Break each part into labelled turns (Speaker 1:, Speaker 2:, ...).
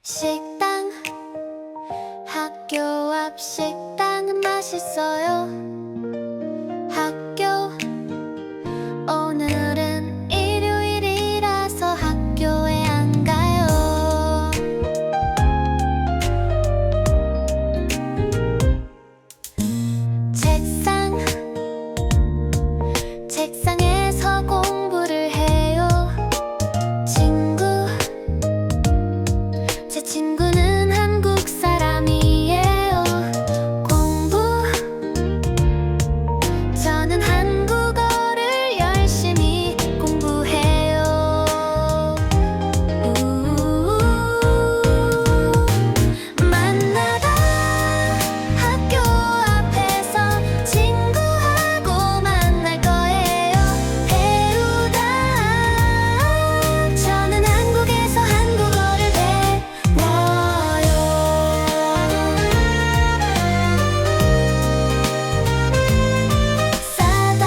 Speaker 1: 식당, 학교 앞 식당은 맛있어요. 학교, 오늘은 일요일이라서 학교에 안 가요. 책상, 책상에서 공부를 해요. 친구, 제 친구는 한국 사람이에요. 공부, 저는 한국어를 열심히 공부해요. 만나다 학교 앞에서 친구하고 만날 거예요. 배우다, 저는 한국에서 한국어를 배워요. 싸다,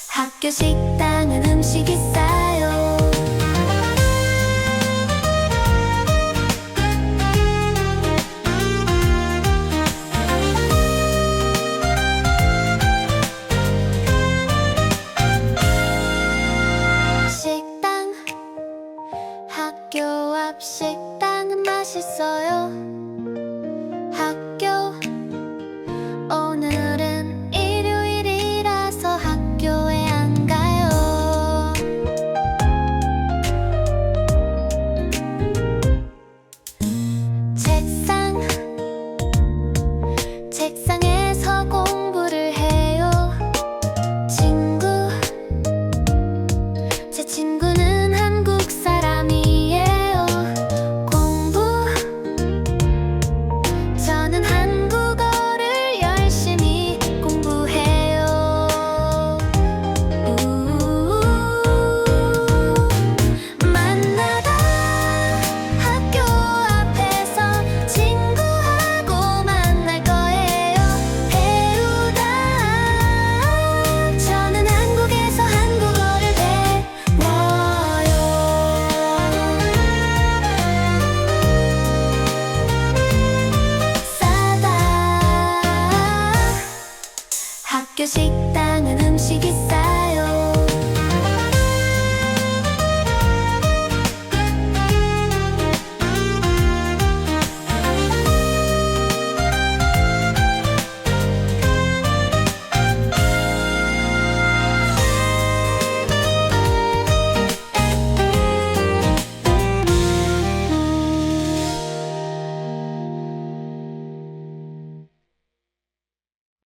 Speaker 1: 학교 식당은 음식이 싸요. 식당, 학교 앞 식당은 맛있어요.